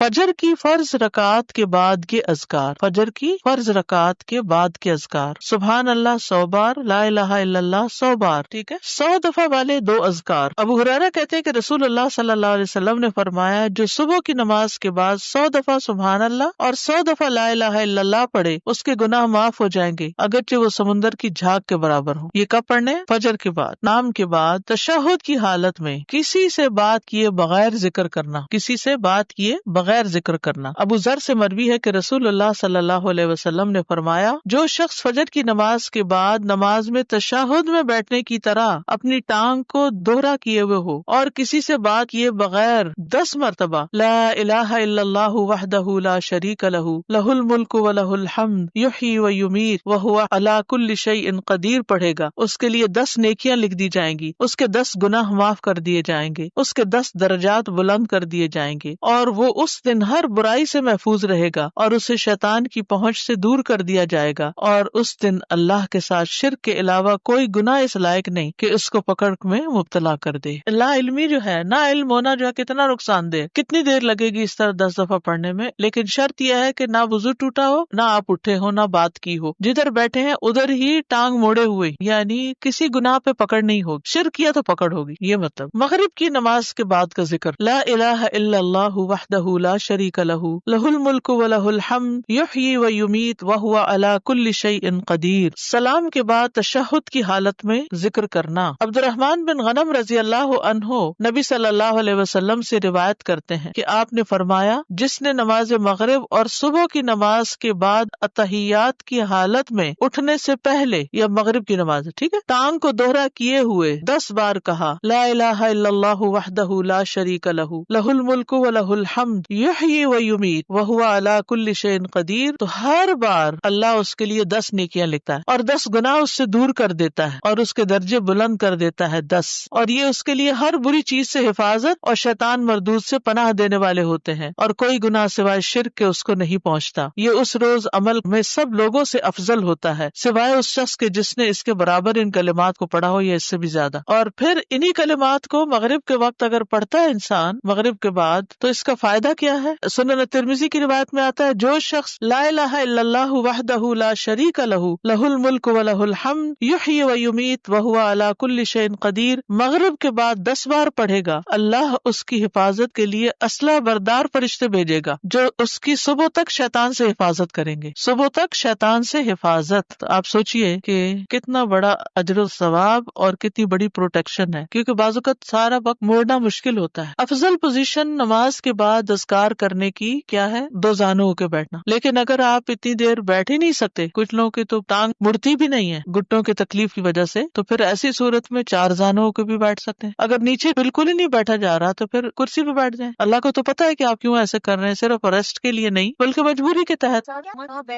فجر کی فرض رکعت کے بعد کے اذکار، فجر کی فرض رکعت کے بعد کے اذکار، سبحان اللہ 100 بار، لا الہ الا اللہ 100 بار، ٹھیک ہے، 100 دفعہ والے 2 اذکار۔ ابو ہریرہ کہتے ہیں کہ رسول اللہ صلی اللہ علیہ وسلم نے فرمایا جو صبح کی نماز کے بعد 100 دفعہ سبحان اللہ اور 100 دفعہ لا الہ الا اللہ پڑھے اس کے گناہ معاف ہو جائیں گے اگرچہ وہ سمندر کی جھاگ کے برابر ہوں۔ یہ کب پڑھنے؟ فجر کے بعد، نام کے بعد، تشہد کی حالت میں، کسی سے بات کیے بغیر ذکر کرنا، کسی سے بات کیے بغیر ذکر کرنا۔ ابو ذر سے مروی ہے کہ رسول اللہ صلی اللہ علیہ وسلم نے فرمایا جو شخص فجر کی نماز کے بعد نماز میں تشہد میں بیٹھنے کی طرح اپنی ٹانگ کو دوہرا کیے ہوئے ہو اور کسی سے بات کیے بغیر 10 مرتبہ لا الہ الا اللہ وحدہ لا شریک لہ لہ الملک و لہ الحمد یحیی و یمیت وہو علی کل شیء قدیر پڑھے گا، اس کے لیے 10 نیکیاں لکھ دی جائیں گی، اس کے 10 گناہ معاف کر دیے جائیں گے، اس کے 10 درجات بلند کر دیے جائیں گے، اور وہ اس دن ہر برائی سے محفوظ رہے گا اور اسے شیطان کی پہنچ سے دور کر دیا جائے گا، اور اس دن اللہ کے ساتھ شرک کے علاوہ کوئی گناہ اس لائق نہیں کہ اس کو پکڑ میں مبتلا کر دے۔ لا علمی جو ہے، نا علم ہونا جو ہے کتنا نقصان دہ، کتنی دیر لگے گی اس طرح 10 دفعہ پڑھنے میں، لیکن شرط یہ ہے کہ نہ وضو ٹوٹا ہو، نہ آپ اٹھے ہو، نہ بات کی ہو، جدھر بیٹھے ہیں ادھر ہی ٹانگ موڑے ہوئے، یعنی کسی گناہ پہ پکڑ نہیں ہوگی، شرک کیا تو پکڑ ہوگی، یہ مطلب۔ مغرب کی نماز کے بعد کا ذکر، لا الہ الا اللہ وحدہ لا شریک لہ لہ الملک و لہ الحمد یحیی و یمیت وہو علی کل شیء قدیر۔ سلام کے بعد تشہد کی حالت میں ذکر کرنا۔ عبد الرحمن بن غنم رضی اللہ عنہ نبی صلی اللہ علیہ وسلم سے روایت کرتے ہیں کہ آپ نے فرمایا جس نے نماز مغرب اور صبح کی نماز کے بعد اتحیات کی حالت میں اٹھنے سے پہلے، یا مغرب کی نماز ٹھیک ہے، ٹانگ کو دوہرا کیے ہوئے 10 بار کہا لا الہ الا اللہ وحدہ لا شریک لہ لہ الملک و لہ الحمد یحیی و یمیت وہو علی کل شیء قدیر، تو ہر بار اللہ اس کے لیے 10 نیکیاں لکھتا ہے اور 10 گناہ اس سے دور کر دیتا ہے اور اس کے درجے بلند کر دیتا ہے 10، اور یہ اس کے لیے ہر بری چیز سے حفاظت اور شیطان مردود سے پناہ دینے والے ہوتے ہیں، اور کوئی گناہ سوائے شرک کے اس کو نہیں پہنچتا۔ یہ اس روز عمل میں سب لوگوں سے افضل ہوتا ہے سوائے اس شخص کے جس نے اس کے برابر ان کلمات کو پڑھا ہو یا اس سے بھی زیادہ۔ اور پھر انہی کلمات کو مغرب کے وقت اگر پڑھتا ہے انسان مغرب کے بعد تو اس کا فائدہ کیا ہے؟ سنن ترمذی کی روایت میں آتا ہے جو شخص لا الہ الا اللہ وحدہ لا شریک لہ لہ الملک و لہ الحمد یحیی و یمیت وہو علی کل شیء قدیر مغرب کے بعد 10 بار پڑھے گا، اللہ اس کی حفاظت کے لیے اسلحہ بردار فرشتے بھیجے گا جو اس کی صبح تک شیطان سے حفاظت کریں گے، صبح تک شیطان سے حفاظت۔ تو آپ سوچئے کہ کتنا بڑا اجر و ثواب اور کتنی بڑی پروٹیکشن ہے، کیونکہ بعض اوقات سارا وقت موڑنا مشکل ہوتا ہے۔ افضل پوزیشن نماز کے بعد اذکار کرنے کی کیا ہے؟ 2 زانوں ہو کے بیٹھنا، لیکن اگر آپ اتنی دیر بیٹھ ہی نہیں سکتے، کچھ لوگوں کی تو ٹانگ مڑتی بھی نہیں ہے گھٹنوں کی تکلیف کی وجہ سے، تو پھر ایسی صورت میں 4 زانوں ہو کے بھی بیٹھ سکتے ہیں۔ اگر نیچے بالکل ہی نہیں بیٹھا جا رہا تو پھر کرسی پہ بیٹھ جائیں، اللہ کو تو پتا ہے کہ آپ کیوں ایسے کر رہے ہیں، صرف ریسٹ کے لیے نہیں بلکہ مجبوری کے تحت،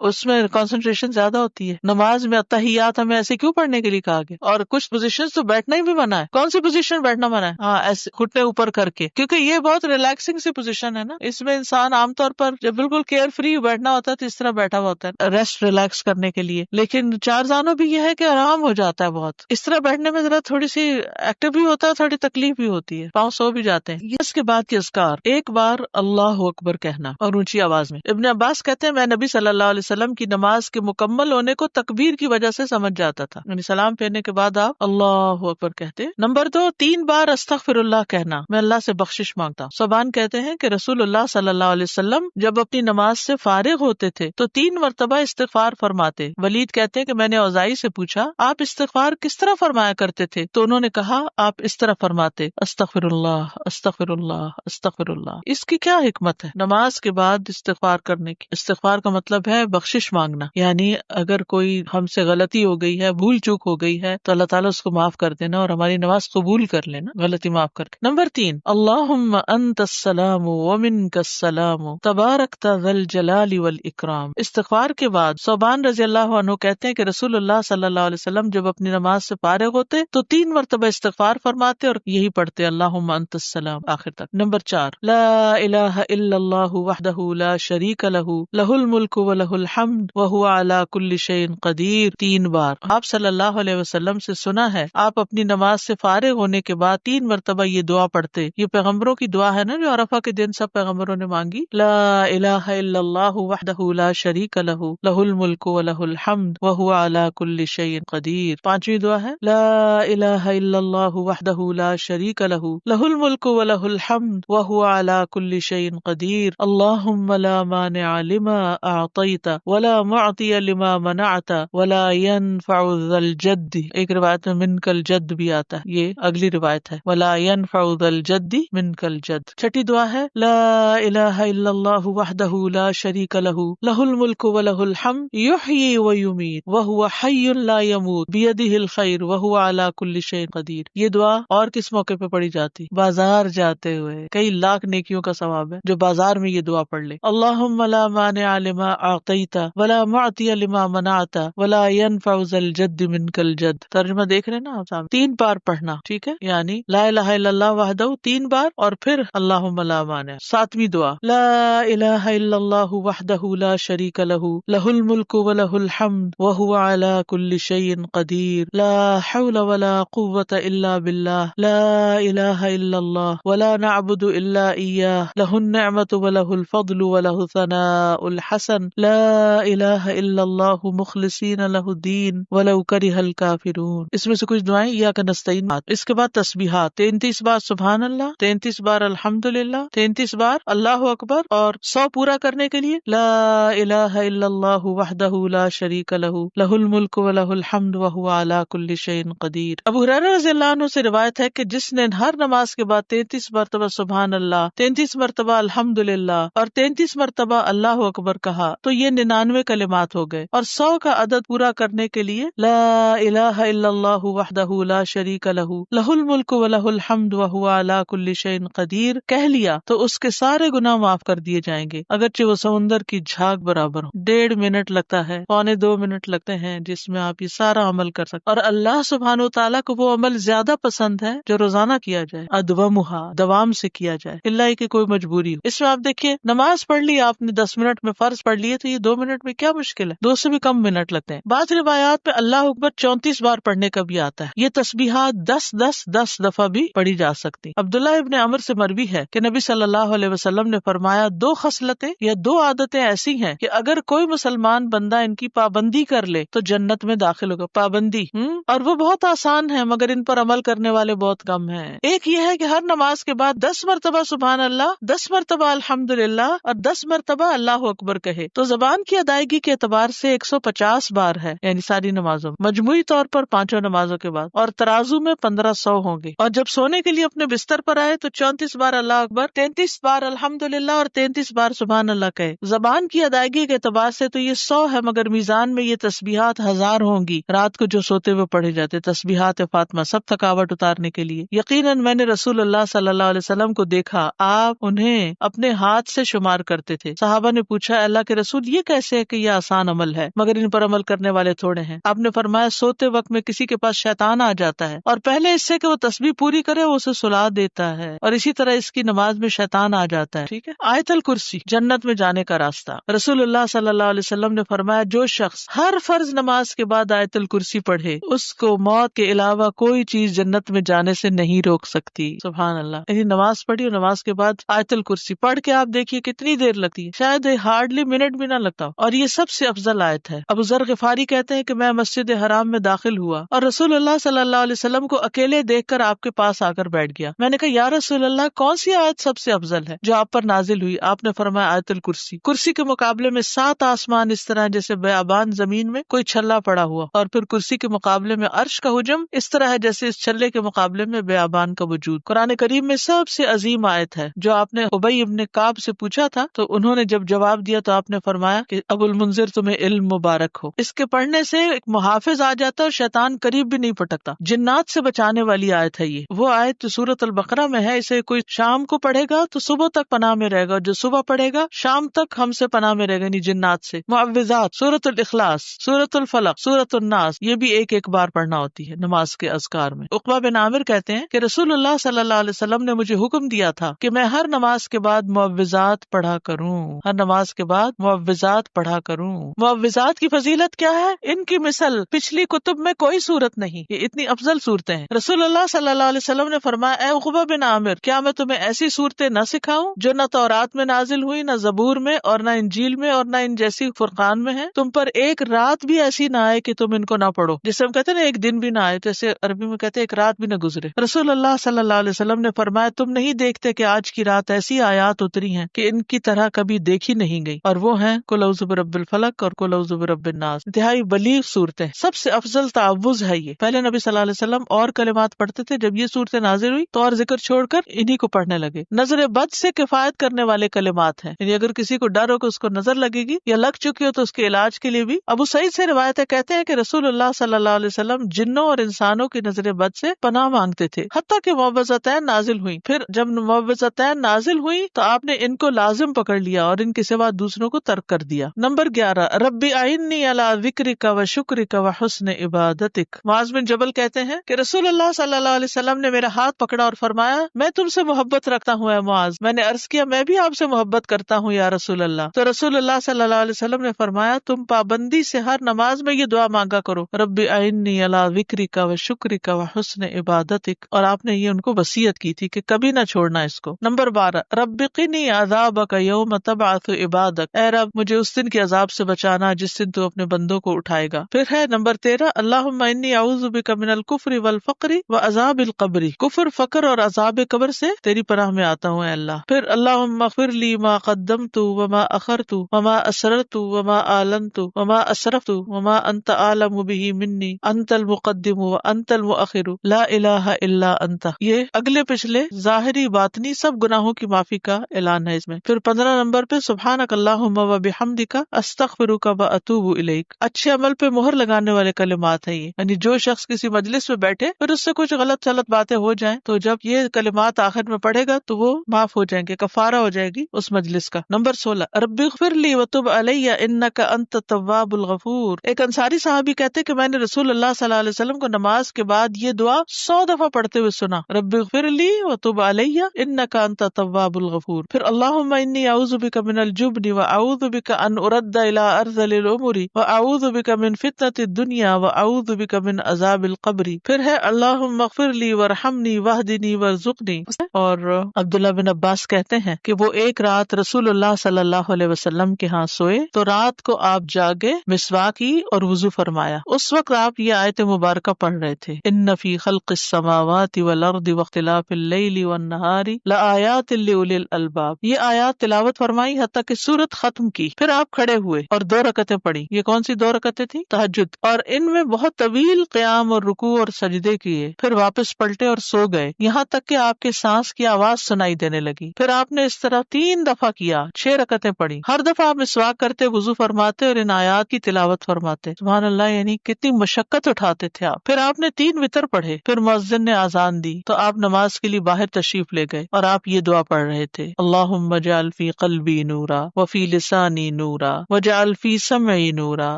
اس میں کنسنٹریشن زیادہ ہوتی ہے۔ نماز میں اتحیات ہمیں ایسے کیوں پڑھنے کے لیے کہا گیا؟ اور کچھ پوزیشن تو بیٹھنا ہی بھی منع ہے۔ کون سی پوزیشن بیٹھنا منع ہے؟ ہاں، ایسے گھٹنے اوپر کر کے، کیونکہ یہ بہت ریلیکسنگ سی پوزیشن ہے نا، اس میں انسان عام طور پر جب بالکل کیئر فری بیٹھنا ہوتا ہے تو اس طرح بیٹھا ہوا ہوتا ہے ریسٹ ریلیکس کرنے کے لیے، لیکن 4 زانوں بھی یہ ہے کہ آرام ہو جاتا ہے بہت، اس طرح بیٹھنے میں ذرا تھوڑی سی ایکٹیو بھی ہوتا ہے، تھوڑی تکلیف بھی ہوتی ہے، پاؤں سو بھی جاتے ہیں۔ اس کے بعد کے اذکار، ایک بار اللہ اکبر کہنا اور اونچی آواز میں۔ ابن عباس کہتے ہیں میں نبی صلی اللہ علیہ وسلم کی نماز کے مکمل ہونے کو تکبیر کی وجہ سے سمجھ جاتا تھا، یعنی سلام پھیرنے کے بعد آپ اللہ اکبر کہتے۔ نمبر 2، 3 بار استغفر اللہ کہنا، میں اللہ سے بخشش مانگتا ہوں۔ صوبان کہتے ہیں کہ رسول اللہ صلی اللہ علیہ وسلم جب اپنی نماز سے فارغ ہوتے تھے تو 3 مرتبہ استغفار فرماتے۔ ولید کہتے ہیں کہ میں نے اوزائی سے پوچھا آپ استغفار کس طرح فرمایا کرتے تھے؟ تو انہوں نے کہا آپ اس طرح فرماتے استغفر اللہ استغفر اللہ استغفر اللہ۔ اس کی کیا حکمت ہے نماز کے بعد استغفار کرنے کی؟ استغفار کا مطلب ہے بخشش مانگنا، یعنی اگر کوئی ہم سے غلطی ہو گئی ہے، بھول چوک ہو گئی ہے تو اللہ تعالیٰ اس کو معاف کر دینا اور ہماری نماز قبول کر لینا، غلطی معاف کر کے۔ نمبر 3، اللہم انت السلام ومنک السلام تبارکت ذی الجلال والاکرام۔ استغفار کے بعد صوبان رضی اللہ عنہ کہتے ہیں کہ رسول اللہ صلی اللہ علیہ وسلم جب اپنی نماز سے فارغ ہوتے تو 3 مرتبہ استغفار فرماتے اور یہی پڑھتے اللہم انت السلام آخر تک۔ نمبر 4، لا الہ الا اللہ وحدہ لا شریک لہ لہ الملک و لہ الحمد وہو علی کل شیء قدیر 3 بار۔ آپ صلی اللہ علیہ وسلم سے سنا ہے آپ اپنی نماز سے فارغ ہونے کے بعد 3 مرتبہ یہ دعا پڑھتے۔ یہ پیغمبروں کی دعا ہے نا جو عرفہ کے دن سب پیغمبروں نے مانگی، لا الہ الا اللہ وحدہ لا شریک لہ لہ الملک و لہ الحمد وہو علی کل شیء قدیر۔ پانچویں دعا ہے، لا الہ الا اللہ وحدہ لا شریک لہ لہ الملک و لہ الحمد وہو علی کل شیء قدیر، اللہم لا مانع لما اعطیت ولا معطی لما منعت ولا ينفع ذا الجد، ایک روایت میں منک الجد بھی آتا ہے، یہ اگلی روایت ہے، ولا ينفع ذا الجد منک الجد۔ چھٹی دعا ہے، لا الہ الا اللہ وحدہ لا شریک لہ لہ الملک و لہ الحمد یحیی و یمیت وہو حی لا یموت بیدہ الخیر وہو علی کل شیء قدیر۔ یہ دعا اور کس موقع پہ پڑھی جاتی؟ بازار جاتے ہوئے، کئی لاکھ نیکیوں کا ثواب ہے جو بازار میں یہ دعا پڑھ لے۔ اللہم لا مانع لما اعطیت ولا معطی لما منعت ولا ينفع ذا الجد منک الجد۔ ترجمہ دیکھ رہے نا آپ سامنے، 3 بار پڑھنا، ٹھیک ہے، یعنی لا الہ الا اللہ وحدہ 3 بار اور پھر اللہم لا مانع۔ 7ویں دعا، لا الہ الا اللہ وحدہ لا شریک لہ لہ الملک و لہ الحمد وہو علی کل شیء قدیر، لا حول ولا قوة الا باللہ، لا الہ الا اللہ ولا نعبد الا ایاہ، لہ النعمت و لہ الفضل و لہ الثناء الحسن، لا الہ الا اللہ مخلصین لہ الدین ولو کرہ الکافرون۔ اس میں سے کچھ دعائیں ایاک نستعین۔ اس کے بعد تسبیحات، 33 بار سبحان اللہ، 33 بار الحمدللہ، 33 بار اللہ اکبر، اور 100 پورا کرنے کے لیے لا الہ الا اللہ وحدہ لا شریک لہ لہ الملک و لہ الحمد وہو علی کل شیء قدیر۔ ابو ہریرہ رضی اللہ عنہ سے روایت ہے کہ جس نے ہر نماز کے بعد 33 مرتبہ سبحان اللہ، 33 مرتبہ الحمدللہ اور 33 مرتبہ اللہ اکبر کہا تو یہ 99 کلمات ہو گئے، اور 100 کا عدد پورا کرنے کے لیے لا الہ الا اللہ وحدہ لا شریک لہ لہ الملک و لہ الحمد وہو علی کل شیء قدیر کہہ لیا تو اس کے سارے گناہ معاف کر دیے جائیں گے، اگرچہ وہ سمندر کی جھاگ برابر ہو۔ 1.5 منٹ لگتا ہے، 1.25 منٹ لگتے ہیں جس میں آپ یہ سارا عمل کر سکتے، اور اللہ سبحانہ و تعالیٰ کو وہ عمل زیادہ پسند ہے جو روزانہ کیا جائے، ادومھا، دوام سے کیا جائے، اللہ کہ کوئی مجبوری ہو۔ اس میں آپ دیکھیے، نماز پڑھ لی آپ نے 10 منٹ میں، فرض پڑھ لیے تو یہ 2 منٹ میں کیا مشکل ہے، 2 سے بھی کم منٹ لگتے ہیں۔ بعض روایات میں اللہ اکبر 34 بار پڑھنے کا بھی آتا ہے۔ یہ تسبیحات 10 دفعہ بھی پڑھی جا سکتی۔ عبداللہ ابن عمر سے مروی ہے کہ نبی صلی اللہ علیہ وسلم نے فرمایا، 2 خصلتیں یا 2 عادتیں ایسی ہیں کہ اگر کوئی مسلمان بندہ ان کی پابندی کر لے تو جنت میں داخل ہوگا۔ پابندی اور وہ بہت آسان ہے مگر ان پر عمل کرنے والے بہت کم ہیں۔ ایک یہ ہے کہ ہر نماز کے بعد 10 مرتبہ سبحان اللہ، 10 مرتبہ الحمدللہ اور 10 مرتبہ اللہ اکبر کہے تو زبان کی ادائیگی کے اعتبار سے 150 بار ہے، یعنی ساری نمازوں مجموعی طور پر 5 نمازوں کے بعد، اور ترازو میں 1500 ہوں گے۔ اور جب سونے کے لیے اپنے بستر پر آئے تو 34 بار اللہ اکبر، 33 بار الحمدللہ اور 33 بار سبحان اللہ کہے۔ زبان کی ادائیگی کے اعتبار سے تو یہ 100 ہے، مگر میزان میں یہ تسبیحات 1000 ہوں گی۔ رات کو جو سوتے ہوئے پڑھے جاتے تسبیحات فاطمہ، سب تھکاوٹ اتارنے کے لیے۔ یقیناً میں نے رسول اللہ صلی اللہ علیہ وسلم کو دیکھا، آپ انہیں اپنے ہاتھ سے شمار کرتے تھے۔ صحابہ نے پوچھا، اللہ کے رسول یہ کیسے ہے کہ یہ آسان عمل ہے مگر ان پر عمل کرنے والے تھوڑے ہیں؟ آپ نے فرمایا، سوتے وقت میں کسی کے پاس شیطان آ جاتا ہے اور پہلے اس سے کہ وہ تسبیح پوری کرے وہ اسے سلا دیتا ہے، اور اسی طرح اس کی نماز میں شیطان آ جاتا ہے۔ ٹھیک ہے۔ آیت الکرسی، جنت میں جانے کا راستہ۔ رسول اللہ صلی اللہ علیہ وسلم نے فرمایا، جو شخص ہر فرض نماز کے بعد آیت الکرسی پڑھے اس کو موت کے علاوہ کوئی چیز جنت میں جانے سے نہیں روک سکتی۔ سبحان اللہ۔ یعنی نماز پڑھی اور نماز کے بعد آیت الکرسی پڑھ کے آپ دیکھیے کتنی دیر لگتی ہے، شاید ہارڈلی منٹ بھی نہ لگتا، اور یہ سب سے افضل آیت ہے۔ ابو ذر غفاری کہتے ہیں کہ میں مسجد حرام میں داخل ہوا اور رسول اللہ صلی اللہ علیہ وسلم کو اکیلے دیکھ کر آپ کے پاس آ کر بیٹھ گیا۔ میں نے کہا، یا رسول اللہ، کون سی آیت سب سے افضل ہے جو آپ پر نازل ہوئی؟ آپ نے فرمایا، آیت الکرسی۔ کرسی کے مقابلے میں 7 آسمان اس طرح جیسے بیابان زمین میں کوئی چھلا پڑا ہوا، اور پھر کرسی کے مقابلے میں عرش کا حجم اس طرح ہے جیسے اس چھلے کے مقابلے میں بیابان کا وجود۔ قرآن کریم میں سب سے عظیم آیت ہے۔ جو آپ نے ابی ابن کعب سے پوچھا تھا تو انہوں نے جب جواب دیا تو آپ نے فرمایا کہ ابو المنذر تمہیں علم مبارک ہو۔ اس کے پڑھنے سے ایک محافظ آ جاتا ہے اور شیطان قریب بھی نہیں پٹکتا۔ جنات سے بچانے والی آیت ہے یہ۔ وہ آیت جو سورۃ البقرہ میں ہے، اسے کوئی شام کو پڑھے گا تو صبح تک پناہ میں رہے گا، جو صبح پڑھے گا شام تک ہم سے پناہ میں رہے گا، یعنی جنات سے۔ معوذات، سورۃ الاخلاص، سورۃ الفلق، سورۃ الناس، یہ بھی ایک بار پڑھنا ہوتی ہے نماز کے اذکار میں۔ عقبہ بن عامر کہتے ہیں کہ رسول اللہ صلی اللہ علیہ وسلم نے مجھے حکم دیا تھا کہ میں ہر نماز کے بعد معوذات پڑھا کروں، ہر نماز کے بعد معوذات پڑھا کروں۔ معوذات کی فضیلت کیا ہے؟ ان کی مثل پچھلی کتب میں کوئی صورت نہیں، یہ اتنی افضل صورتیں ہیں۔ رسول اللہ صلی اللہ علیہ وسلم نے فرمایا، اے عقبہ بن عامر، کیا میں تمہیں ایسی صورتیں نہ سکھاؤں لاؤں جو نہ تورات میں نازل ہوئی، نہ زبور میں، اور نہ انجیل میں، اور نہ ان جیسی فرقان میں ہے؟ تم پر ایک رات بھی ایسی نہ آئے کہ تم ان کو نہ پڑھو. جسے ہم کہتے ہیں نا ایک دن بھی نہ آئے، جیسے عربی میں کہتے ہیں ایک رات بھی نہ گزرے. رسول اللہ صلی اللہ علیہ وسلم نے فرمایا تم نہیں دیکھتے کہ آج کی رات ایسی آیات اتری ہیں کہ ان کی طرح کبھی دیکھی نہیں گئی، اور وہ ہیں قل اعوذ برب الفلق اور قل اعوذ برب الناس. انتہائی بلیغ صورتیں، سب سے افضل تعوذ ہے یہ. پہلے نبی صلی اللہ علیہ وسلم اور کلمات پڑھتے تھے، جب یہ صورتیں نازل ہوئی تو اور ذکر چھوڑ کر انہی کو پڑھنے لگے. نظر بد سے کفایت کرنے والے کلمات ہیں، یعنی اگر کسی کو ڈر ہو کہ اس کو نظر لگے گی یا لگ چکی ہو تو اس کے علاج کے لیے بھی. ابو سعید سے روایت ہے، کہتے ہیں کہ رسول اللہ صلی اللہ علیہ وسلم جنوں اور انسانوں کی نظر بد سے پناہ مانگتے تھے حتیٰ کہ معوذتین نازل ہوئی. پھر جب معوذتین نازل ہوئی تو آپ نے ان کو لازم پکڑ لیا اور ان کے سوا دوسروں کو ترک کر دیا. نمبر 11 ربی اعنی علی ذکرک و شکرک و حسن عبادتک. معاذ بن جبل کہتے ہیں کہ رسول اللہ صلی اللہ علیہ وسلم نے میرا ہاتھ پکڑا اور فرمایا میں تم سے محبت رکھتا ہوں اے معاذ. میں نے عرض کیا میں بھی آپ سے محبت کرتا ہوں یا رسول اللہ. تو رسول اللہ صلی اللہ علیہ وسلم نے فرمایا تم پابندی سے ہر نماز میں یہ دعا مانگا کرو ربی اعنی علی ذکرک و شکرک و حسن عبادتک. اور آپ نے یہ ان کو وصیت کی تھی کہ کبھی نہ چھوڑنا اس کو. نمبر 12 رب قنی عذابک یوم تبعث عبادک. اے رب مجھے اس دن کے عذاب سے بچانا جس دن تو اپنے بندوں کو اٹھائے گا. پھر ہے نمبر 13 اللہم انی اعوذ بک من الکفر والفقر وعذاب القبر. کفر، فقر اور عذاب قبر سے تیری پناہ میں آتا ہوں اے اللہ. پھر اللہم اغفر لی ما قدمت وما اخرت وما اسررت وما اعلنت وما اسرفت وما انت اعلم به منی انت المقدم وانت المؤخر لا الہ الا انت. یہ اگلے پچھلے ظاہری باطنی سب گناہوں کی معافی کا اعلان ہے اس میں. پھر 15 نمبر پہ سبحانک اللہم وبحمدک استغفرک واتوب الیک. اچھے عمل پہ مہر لگانے والے کلمات ہیں یہ، یعنی جو شخص کسی مجلس میں بیٹھے پھر اس سے کچھ غلط باتیں ہو جائیں تو جب یہ کلمات آخر میں پڑھے گا تو وہ معاف ہو جائیں گے، کفارہ ہو جائے گی اس مجلس کا. نمبر 16 رب اغفر لی وتب علی انک انت التواب الغفور. ایک انصاری صحابی کہتے کہ میں نے رسول اللہ صلی اللہ علیہ وسلم کو نماز کے بعد یہ دعا 100 دفعہ پڑھتے ہوئے سنا رب اغفر لی وتب علی انک انت التواب الغفور. پھر اللہم انی اعوذ بک من الجبن واعوذ بک ان ارد الی ارذل الامور واعوذ بک من فتنۃ الدنیا واعوذ بک من عذاب القبر. پھر ہے اللہم اغفر لی وارحمنی واہدنی وارزقنی. اور عبداللہ بن عباس کہتے ہیں کہ وہ ایک رات رسول اللہ صلی اللہ علیہ وسلم کے ہاں سوئے تو رات کو آپ جاگے، مسواک کی اور وضو فرمایا. اس وقت آپ یہ آیت مبارکہ پڑھ رہے تھے ان فی خلق السماوات والارض واختلاف اللیل والنہار لآیات لأولی الالباب. یہ آیات تلاوت فرمائی حتیٰ کہ سورت ختم کی. پھر آپ کھڑے ہوئے اور 2 رکعتیں پڑھی. یہ کون سی 2 رکعتیں تھی؟ تہجد. اور ان میں بہت طویل قیام اور رکوع اور سجدے کیے. پھر واپس پلٹے اور سو گئے یہاں تک کہ آپ کے سانس کی آواز سنائی دینے لگی. پھر آپ نے اس طرح 3 دفعہ کیا، 6 رکعتیں پڑھی. ہر دفعہ آپ مسواک کرتے، وضو فرماتے اور ان آیات کی تلاوت فرماتے. سبحان اللہ، یعنی کتنی مشقت اٹھاتے تھے آپ. پھر آپ نے 3 وتر پڑھے. پھر مؤذن نے اذان دی تو آپ نماز کے لیے باہر تشریف لے گئے اور آپ یہ دعا پڑھ رہے تھے اللہم اجعل فی قلبی نورا وفی لسانی نورا واجعل فی سمعی نورا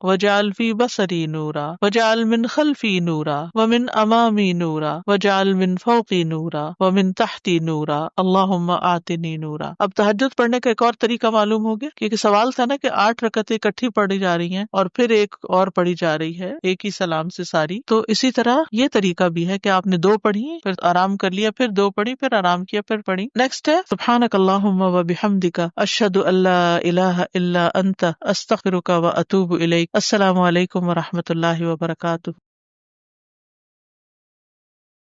واجعل فی بصری نورا واجعل من خلفی نورا ومن امامی نورا واجعل من فوقی نورا ومن تحتی نورا اللہم آتنی نورا. اب تہجد پڑھنے کا ایک اور طریقہ معلوم ہو گیا، کیونکہ سوال تھا نا کہ 8 رکعتیں اکٹھی پڑھی جا رہی ہیں اور پھر ایک اور پڑھی جا رہی ہے ایک ہی سلام سے ساری. تو اسی طرح یہ طریقہ بھی ہے کہ آپ نے 2 پڑھی پھر آرام کر لیا، پھر 2 پڑھی پھر آرام کیا پھر پڑھی. نیکسٹ ہے سبحانک اللہم وبحمدک اشہد ان لا الہ الا انت استغفرک واتوب الیک. السلام علیکم ورحمۃ اللہ وبرکاتہ.